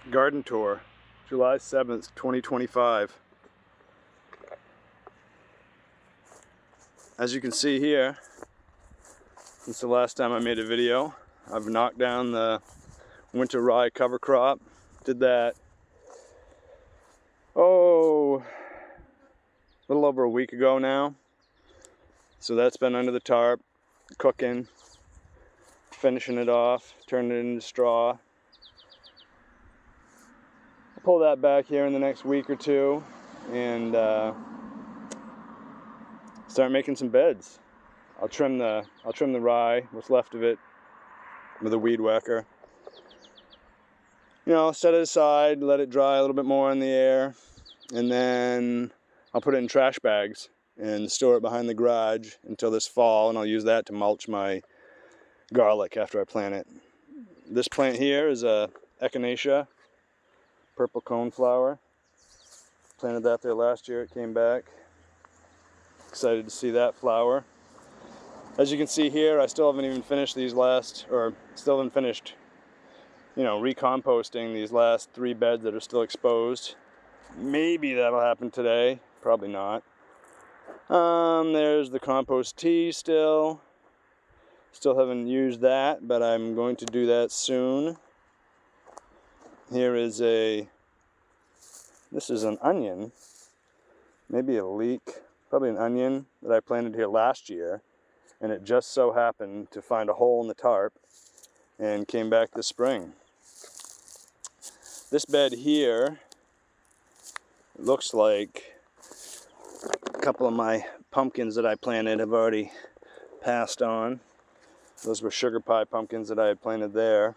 Garden tour, July 7th, 2025. As you can see here, since the last time I made a video, I've knocked down the winter rye cover crop. Did that, a little over a week ago now. So that's been under the tarp, cooking, finishing it off, turning it into straw. I'll pull that back here in the next week or two and start making some beds. I'll trim the rye, what's left of it, with a weed whacker. You know, set it aside, let it dry a little bit more in the air, and then I'll put it in trash bags and store it behind the garage until this fall, and I'll use that to mulch my garlic after I plant it. This plant here is a echinacea, purple coneflower. Planted that there last year, it came back. Excited to see that flower. As you can see here, I still haven't even finished recomposting these last 3 beds that are still exposed. Maybe that'll happen today, probably not. There's the compost tea still. Still haven't used that, but I'm going to do that soon. Here is this is an onion, maybe a leek, probably an onion that I planted here last year, and it just so happened to find a hole in the tarp and came back this spring. This bed here, it looks like a couple of my pumpkins that I planted have already passed on. Those were sugar pie pumpkins that I had planted there.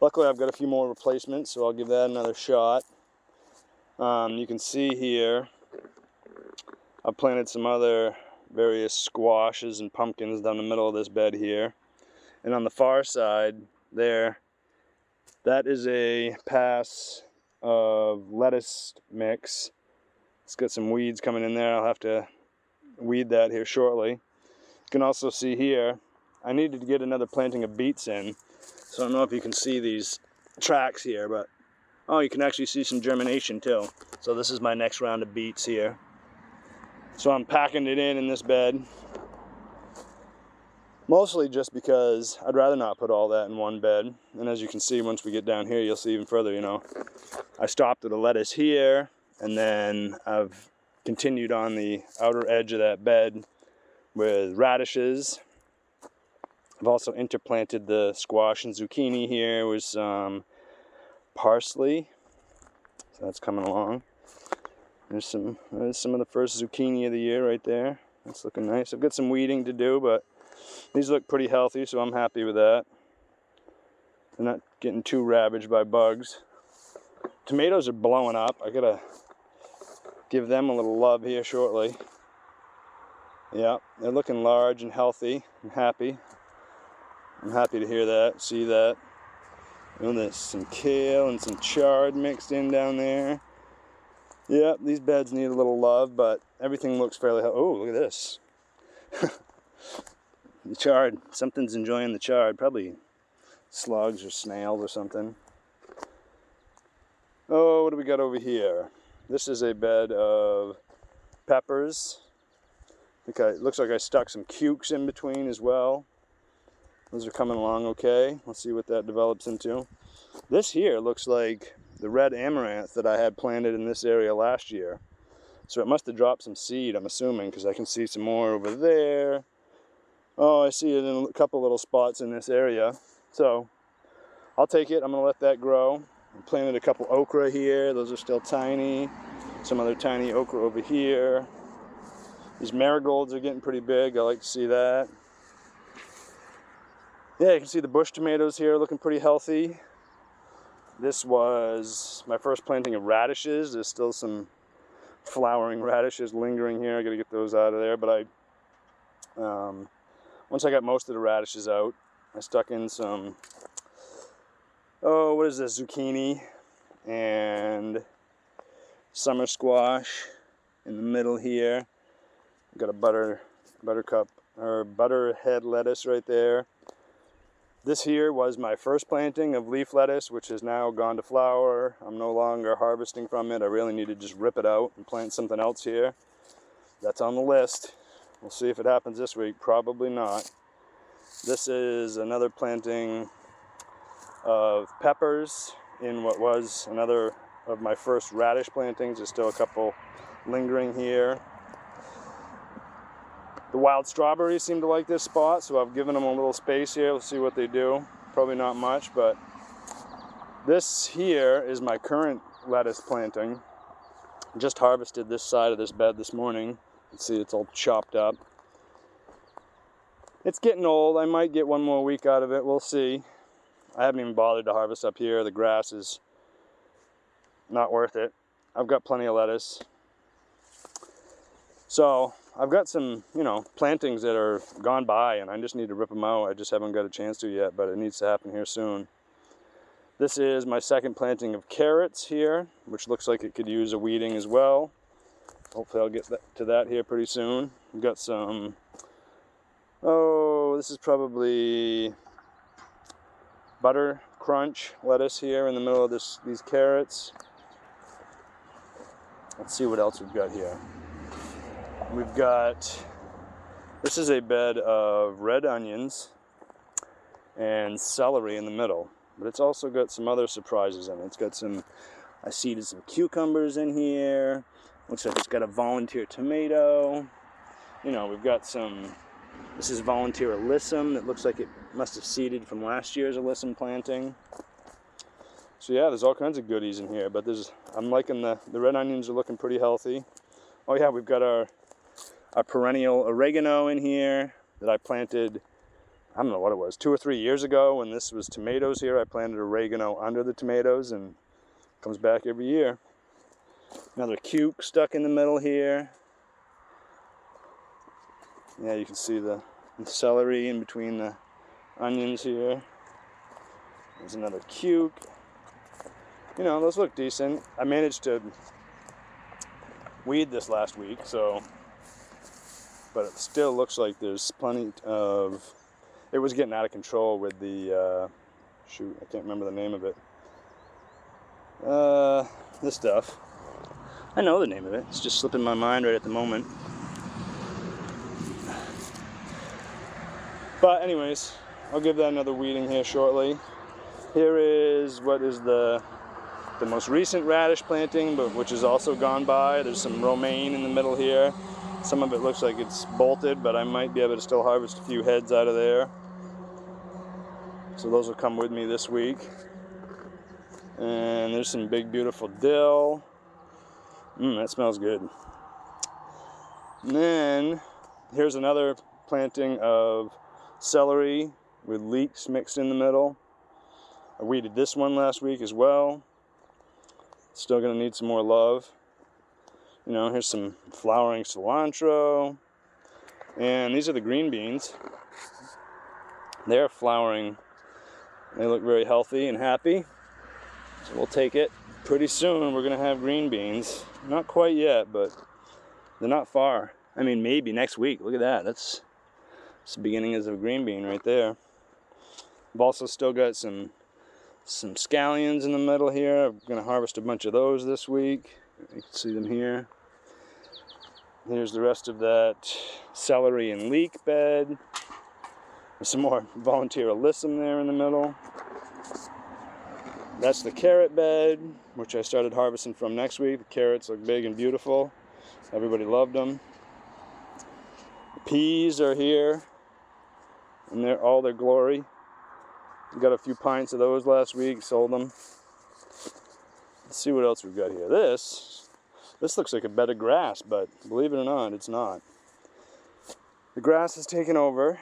Luckily I've got a few more replacements, so I'll give that another shot. You can see here I've planted some other various squashes and pumpkins down the middle of this bed here. And on the far side there, that is a pass of lettuce mix. It's got some weeds coming in there. I'll have to weed that here shortly. You can also see here, I needed to get another planting of beets in. So I don't know if you can see these tracks here, but you can actually see some germination too. So this is my next round of beets here. So I'm packing it in this bed, mostly just because I'd rather not put all that in one bed. And as you can see, once we get down here, you'll see even further, you know. I stopped at the lettuce here, and then I've continued on the outer edge of that bed with radishes. I've also interplanted the squash and zucchini here with some parsley. So that's coming along. There's some of the first zucchini of the year right there. That's looking nice. I've got some weeding to do, but these look pretty healthy, so I'm happy with that. They're not getting too ravaged by bugs. Tomatoes are blowing up. I gotta give them a little love here shortly. Yeah, they're looking large and healthy. I'm happy. I'm happy to hear that, see that. Oh, there's some kale and some chard mixed in down there. Yeah, these beds need a little love, but everything looks fairly healthy. Oh, look at this. The chard, something's enjoying the chard. Probably slugs or snails or something. Oh, what do we got over here? This is a bed of peppers. It looks like I stuck some cukes in between as well. Those are coming along okay. Let's see what that develops into. This here looks like the red amaranth that I had planted in this area last year. So it must have dropped some seed, I'm assuming, because I can see some more over there. Oh, I see it in a couple little spots in this area. So I'll take it. I'm going to let that grow. I planted a couple okra here. Those are still tiny. Some other tiny okra over here. These marigolds are getting pretty big. I like to see that. Yeah, you can see the bush tomatoes here looking pretty healthy. This was my first planting of radishes. There's still some flowering radishes lingering here. I got to get those out of there. But once I got most of the radishes out, I stuck in some, what is this, zucchini and summer squash in the middle here. Got a butterhead lettuce right there. This here was my first planting of leaf lettuce, which has now gone to flower. I'm no longer harvesting from it. I really need to just rip it out and plant something else here. That's on the list. We'll see if it happens this week. Probably not. This is another planting of peppers in what was another of my first radish plantings. There's still a couple lingering here. The wild strawberries seem to like this spot, so I've given them a little space here. Let's see what they do. Probably not much, but this here is my current lettuce planting. Just harvested this side of this bed this morning. You can see it's all chopped up. It's getting old. I might get one more week out of it. We'll see. I haven't even bothered to harvest up here. The grass is not worth it. I've got plenty of lettuce. So I've got some, plantings that are gone by, and I just need to rip them out. I just haven't got a chance to yet, but it needs to happen here soon. This is my second planting of carrots here, which looks like it could use a weeding as well. Hopefully I'll get to that here pretty soon. We've got some, this is probably butter crunch lettuce here in the middle of these carrots. Let's see what else we've got here. We've got, this is a bed of red onions and celery in the middle, but it's also got some other surprises in it. It's got some, I seeded some cucumbers in here. Looks like it's got a volunteer tomato. We've got some, this is volunteer alyssum that looks like it must have seeded from last year's alyssum planting. So yeah, there's all kinds of goodies in here, but I'm liking the red onions are looking pretty healthy. Oh yeah, we've got our perennial oregano in here that I planted, I don't know what it was, 2 or 3 years ago when this was tomatoes here. I planted oregano under the tomatoes and it comes back every year. Another cuke stuck in the middle here. Yeah, you can see the celery in between the onions here. There's another cuke. Those look decent. I managed to weed this last week, but it still looks like there's plenty of, it was getting out of control with the, shoot, I can't remember the name of it. This stuff. I know the name of it, it's just slipping my mind right at the moment. But anyways, I'll give that another weeding here shortly. Here is what is the most recent radish planting, but which is also gone by. There's some romaine in the middle here. Some of it looks like it's bolted, but I might be able to still harvest a few heads out of there. So those will come with me this week. And there's some big, beautiful dill. That smells good. And then here's another planting of celery with leeks mixed in the middle. I weeded this one last week as well. Still gonna need some more love. Here's some flowering cilantro. And these are the green beans. They're flowering. They look very healthy and happy. So we'll take it. Pretty soon we're gonna have green beans. Not quite yet, but they're not far. I mean, maybe next week. Look at that. That's the beginning of a green bean right there. I've also still got some scallions in the middle here. I'm going to harvest a bunch of those this week. You can see them here. Here's the rest of that celery and leek bed. There's some more volunteer alyssum there in the middle. That's the carrot bed, which I started harvesting from next week. The carrots look big and beautiful. Everybody loved them. The peas are here in all their glory. Got a few pints of those last week, sold them. Let's see what else we've got here. This looks like a bed of grass, but believe it or not, it's not. The grass has taken over.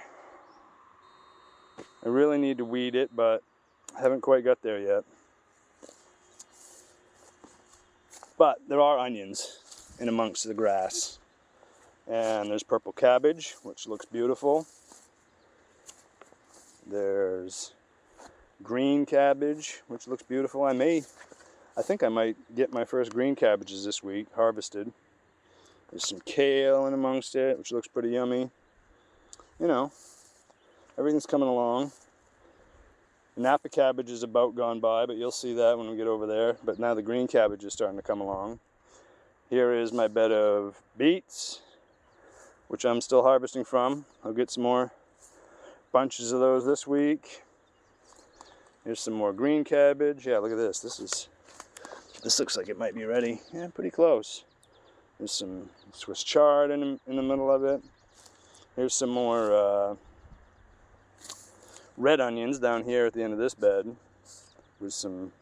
I really need to weed it, but I haven't quite got there yet. But there are onions in amongst the grass. And there's purple cabbage, which looks beautiful. There's green cabbage, which looks beautiful. I think I might get my first green cabbages this week, harvested. There's some kale in amongst it, which looks pretty yummy. Everything's coming along. Napa cabbage is about gone by, but you'll see that when we get over there. But now the green cabbage is starting to come along. Here is my bed of beets, which I'm still harvesting from. I'll get some more bunches of those this week. Here's some more green cabbage. Yeah, look at this. This looks like it might be ready. Yeah, pretty close. There's some Swiss chard in the middle of it. Here's some more red onions down here at the end of this bed with some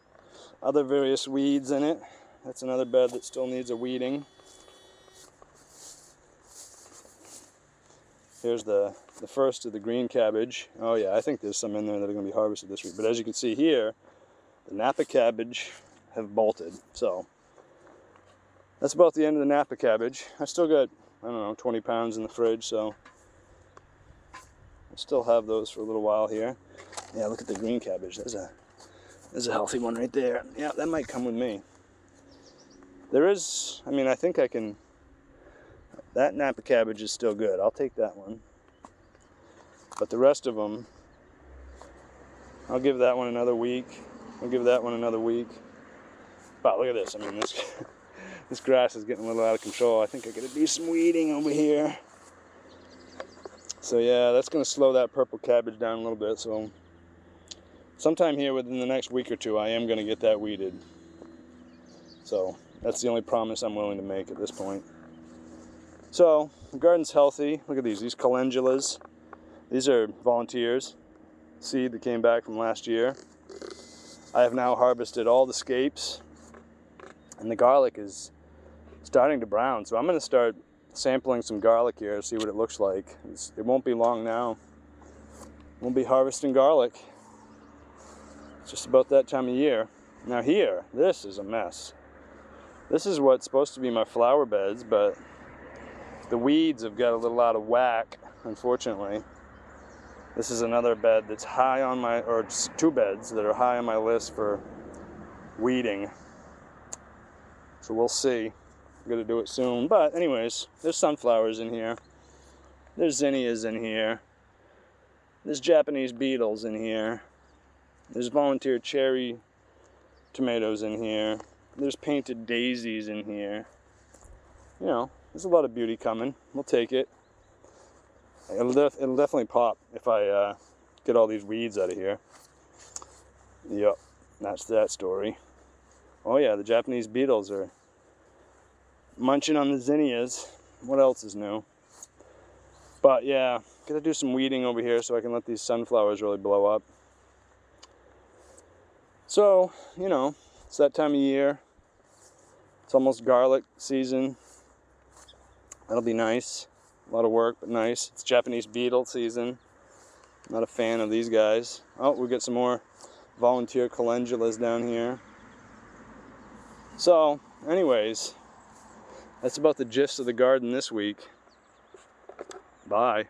other various weeds in it. That's another bed that still needs a weeding. Here's the first of the green cabbage. Oh yeah, I think there's some in there that are going to be harvested this week. But as you can see here, the Napa cabbage have bolted. So that's about the end of the Napa cabbage. I still got, I don't know, 20 pounds in the fridge, so I'll still have those for a little while here. Yeah, look at the green cabbage. There's a healthy one right there. Yeah, that might come with me. There is, I mean, I think I can, that Napa cabbage is still good. I'll take that one. But the rest of them, I'll give that one another week. I'll give that one another week. Wow, look at this. I mean, this grass is getting a little out of control. I think I gotta do some weeding over here. So yeah, that's gonna slow that purple cabbage down a little bit. So sometime here within the next week or two, I am gonna get that weeded. So that's the only promise I'm willing to make at this point. So the garden's healthy. Look at these calendulas. These are volunteers, seed that came back from last year. I have now harvested all the scapes, and the garlic is starting to brown. So I'm going to start sampling some garlic here, see what it looks like. It won't be long now. We'll be harvesting garlic. It's just about that time of year. Now here, this is a mess. This is what's supposed to be my flower beds, but the weeds have got a little out of whack, unfortunately. This is another bed that's high on my, or two beds that are high on my list for weeding. So we'll see. I'm gonna do it soon. But anyways, there's sunflowers in here. There's zinnias in here. There's Japanese beetles in here. There's volunteer cherry tomatoes in here. There's painted daisies in here. You know, there's a lot of beauty coming. We'll take it. It'll definitely pop if I get all these weeds out of here. Yep, that's that story. Oh yeah, the Japanese beetles are munching on the zinnias. What else is new? But yeah, gotta do some weeding over here so I can let these sunflowers really blow up. So, you know, it's that time of year. It's almost garlic season. That'll be nice. A lot of work, but nice. It's Japanese beetle season. Not a fan of these guys. Oh, we got some more volunteer calendulas down here. So, anyways, that's about the gist of the garden this week. Bye.